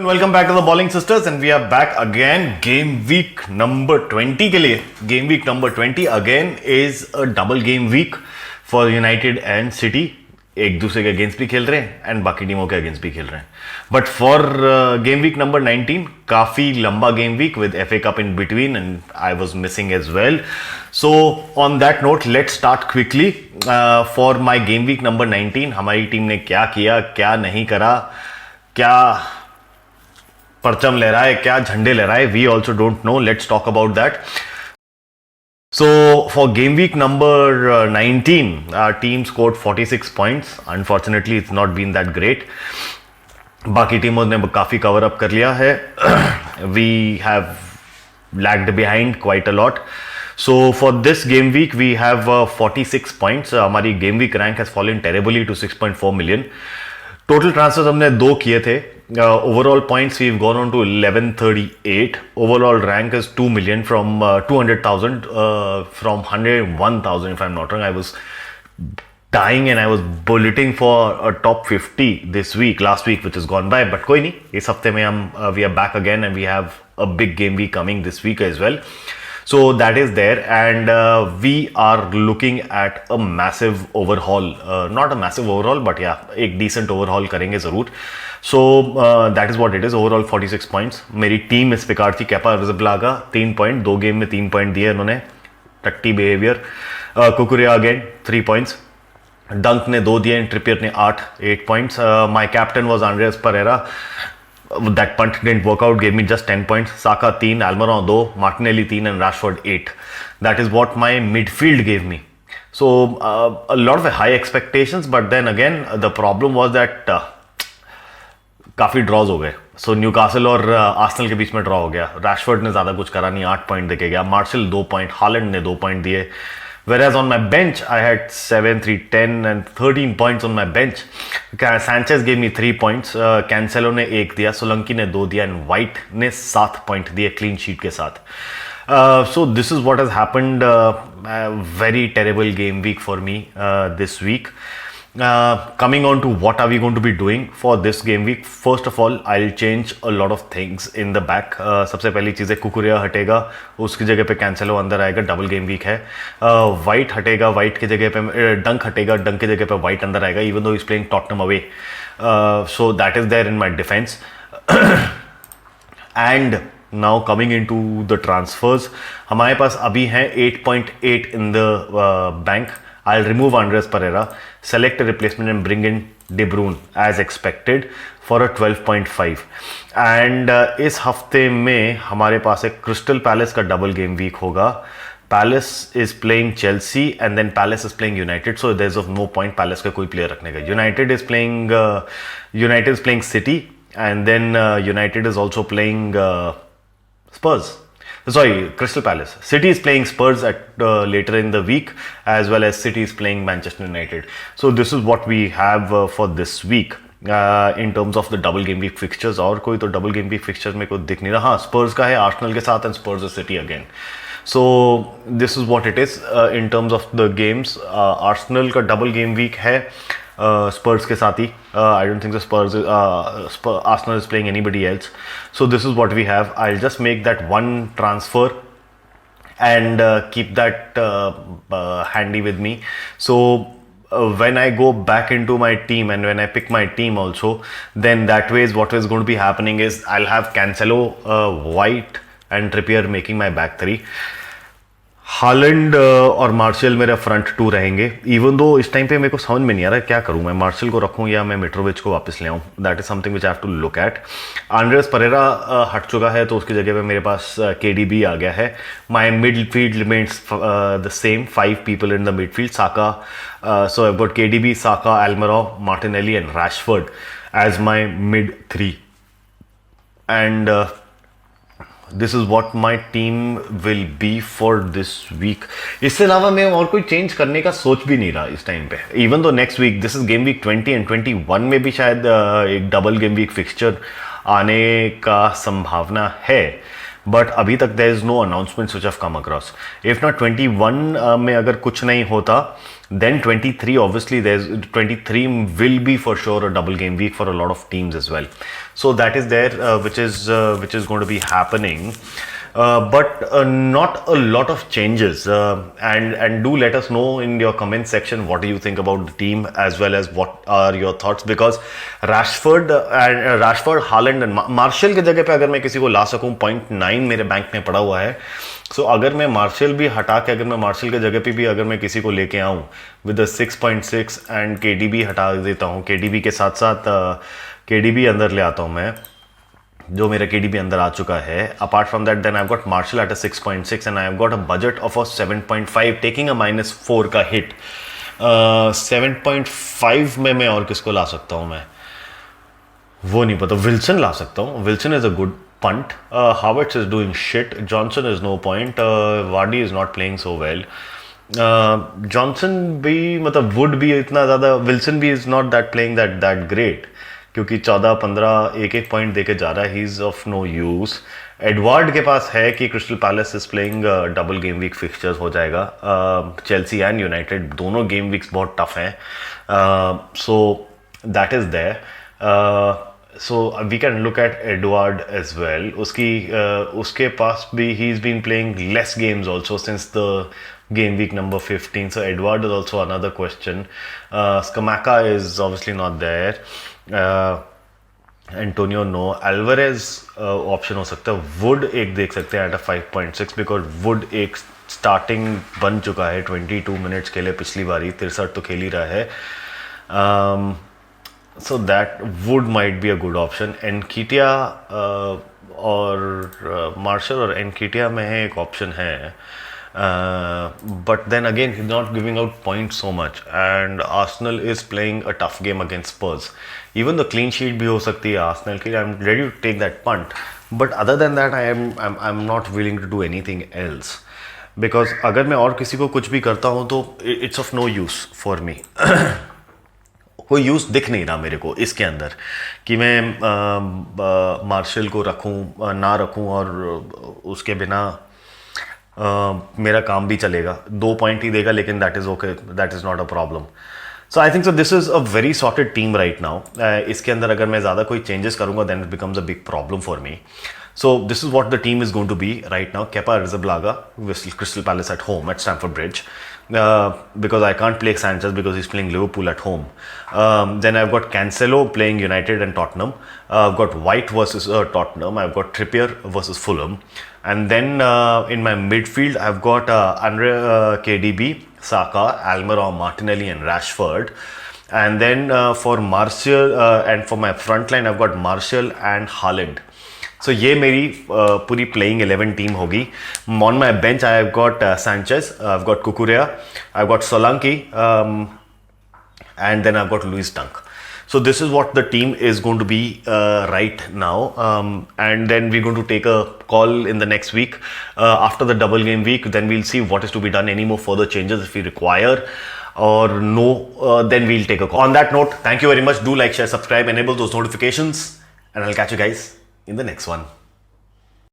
Welcome back to the bowling sisters and we are back again game week number 20 के लिए. Game week number 20 again is a double game week for United and City. एक दूसरे के against भी खेल रहे हैं and बाकी टीमों के अगेंस्ट भी खेल रहे हैं. But for game week number 19 काफी लंबा game week with FA cup in between and I was missing as well. So on that note let's start quickly for my game week number 19. हमारी team ने क्या किया, क्या नहीं करा, क्या परचम ले रहा है, क्या झंडे ले रहा है, we also don't know. Let's talk about that. So for game week number 19, our team scored 46 points. Unfortunately, it's not been that great. बाकी टीमों ने काफ़ी कवर अप कर लिया है. We have lagged behind quite a lot. So for this game week, we have 46 points. हमारी game week rank has fallen terribly to 6.4 million. Total transfers हमने 2 किए थे. Overall points we've gone on to 1138. Overall rank is 2 million from 200,000 from 101,000 if I'm not wrong. I was dying and I was bulleting for a top 50 this week, last week which has gone by. But कोई नहीं, इस हफ्ते में हम we are back again and we have a big game week coming this week as well. So that is there and we are looking at a massive overhaul. Not a massive overhaul but yeah, एक decent overhaul करेंगे ज़रूर. So that is what it is. Overall 46 points. मेरी team इस प्रकार थी. Kappa रिजब्लागा 3 point, 2 game में 3 point दिए इन्होंने. टट्टी बिहेवियर. कुकुरिया अगेन 3 पॉइंट्स. डंक ने 2 दिए, ट्रिपियर ने 8 points. My captain was Andreas Pereira. That punt didn't work out, gave me just 10 points. Saka 3, Almiron 2, Martinelli 3 and Rashford 8. That is what my midfield gave me. So a lot of high expectations, but then again the problem was that काफ़ी drawers हो गए. सो Newcastle और Arsenal के बीच में draw हो गया. Rashford ने ज़्यादा कुछ करा नहीं, 8 पॉइंट देके गया. मार्शल 2 पॉइंट, हालैंड ने 2 पॉइंट दिए. Whereas on my bench, I had 7, 3, 10 and 13 points on my bench. Sanchez gave me 3 points. Cancelo ने 1 दिया, सोलंकी ने 2 दिया and White ने 7 पॉइंट दिए क्लीन शीट के साथ. So this is what has happened. Very terrible game week for me this week. Coming on to what are we going to be doing for this game week. First of all, I'll change a lot of things in the back. सबसे पहली चीज़ है कुकुरिया हटेगा, उसकी जगह पे Cancelo अंदर आएगा. डबल गेम वीक है. वाइट हटेगा, वाइट की जगह पे डंक हटेगा, डंक की जगह पे वाइट अंदर आएगा. Even though is playing Tottenham away, so that is there in my defence. And now coming into the transfers, हमारे पास अभी हैं 8.8 in the bank. I'll remove Andres Pereira, select a replacement and bring in De Bruyne as expected for a 12.5. And इस हफ्ते में हमारे पास एक crystal palace का डबल गेम वीक होगा. Palace is playing Chelsea and then Palace is playing United, so there's of no point Palace का कोई player रखने का. United is playing City and then United is also playing Spurs. Sorry, Crystal Palace. City is playing Spurs at later in the week, as well as City is playing Manchester United. So this is what we have for this week in terms of the double game week fixtures. और कोई तो double game week fixtures में कोई दिख नहीं रहा. हाँ, Spurs का है Arsenal के साथ and Spurs is City again. So this is what it is in terms of the games. Arsenal का double game week है Spurs के साथ ही. I don't think the Arsenal is playing anybody else. So this is what we have. I'll just make that one transfer and keep that handy with me. So when I go back into my team and when I pick my team also, then that way is what is going to be happening is I'll have Cancelo, White and Trippier making my back 3. Holland और martial मेरा front 2 रहेंगे. Even though इस time पे मेरे को समझ में नहीं आ रहा है क्या करूं, मैं मार्शल को रखूं या मैं मिट्रोविच को वापस ले आऊं. That is something which I have to look at. Andreas Pereira हट चुका है तो उसकी जगह पे मेरे पास KDB आ गया है. My midfield remains the same, 5 people in the midfield. Saka, so I got KDB, Saka, Almiron, Martinelli and Rashford as my mid 3. And this is what my team will be for this week. इससे अलावा मैं और कोई change करने का सोच भी नहीं रहा इस टाइम पे. Even though next week this is game week 20 and 21 में भी शायद एक डबल गेम वीक फिक्सचर आने का संभावना है. बट अभी तक there is no announcements which have come across. If not 21 में अगर कुछ नहीं होता, then 23 obviously there's 23 will be for sure a double game week for a lot of teams as well. So that is there, which is going to be happening. But not a lot of changes, and do let us know in your comment section what do you think about the team, as well as what are your thoughts, because Rashford, Haaland and Martial के जगह पे अगर मैं किसी को ला सकूं, 0.9 मेरे bank में पड़ा हुआ है. सो अगर मैं मार्शल भी हटा के, अगर मैं मार्शल के जगह पे भी अगर मैं किसी को लेके आऊं विद 6.6 एंड केडीबी हटा देता हूं, केडीबी के साथ साथ केडीबी अंदर ले आता हूं मैं, जो मेरा केडीबी अंदर आ चुका है. Apart from that, then I have got Marshall at 6.6 and I have got a budget of 7.5 taking a -4 का हिट. 7.5 में मैं और किसको ला सकता हूं, मैं वो नहीं पता. विल्सन ला सकता हूं. Wilson is a good punt. Havertz is doing shit. Johnson is no point. Vardy is not playing so well. Johnson भी मतलब would भी इतना ज़्यादा, Wilson भी is not that playing that great, क्योंकि 14-15 एक पॉइंट देके जा रहा है. He is of no use. Edward के पास है कि Crystal Palace is playing double game week fixtures हो जाएगा. चेल्सी एंड यूनाइटेड दोनों गेम वीक्स बहुत टफ हैं. So that is there. So we can look at Edward as well. उसके पास भी he's been playing less games also since the game week number 15. So Edward is also another question. Skamaka is obviously not there. Antonio no. Alvarez option हो सकता है. Wood एक देख सकते हैं at a 5.6 because Wood एक starting बन चुका है 22 मिनट्स के लिए. पिछली बारी 63 तो खेल ही रहा है. So that would might be a good option. Nketiah और Marshall और Nketiah में है एक option है. But then again he's not giving out points so much, and Arsenal is playing a tough game against Spurs. Even the clean sheet भी हो सकती है Arsenal की. I'm ready to take that punt. But other than that, I'm not willing to do anything else, because अगर मैं और किसी को कुछ भी करता हूँ तो it's of no use for me. कोई यूज़ दिख नहीं रहा मेरे को इसके अंदर कि मैं मार्शल को रखूं ना रखूं, और उसके बिना मेरा काम भी चलेगा. 2 पॉइंट ही देगा, लेकिन that is okay, that is not a problem. So I think so this is a very sorted team right now. इसके अंदर अगर मैं ज़्यादा कोई चेंजेस करूँगा then it becomes a big problem for me. So this is what the team is going to be right now. Kepa Arrizabalaga with Crystal Palace at home at Stamford Bridge, because I can't play Sanchez because he's playing Liverpool at home. Then I've got Cancelo playing United and Tottenham. I've got White versus Tottenham. I've got Trippier versus Fulham. And then in my midfield, I've got Andre KDB, Saka, Almiron, Martinelli and Rashford. And then for Martial and for my front line, I've got Martial and Haaland. So ये मेरी पूरी playing 11 team होगी. On my bench I have got Sanchez, I've got Cucurella, I've got Solanke, and then I've got Luis Dunk. So this is what the team is going to be right now, and then we're going to take a call in the next week after the double game week. Then we'll see what is to be done. Any more further changes if we require or no, then we'll take a call. On that note, thank you very much. Do like, share, subscribe, enable those notifications, and I'll catch you guys in the next one.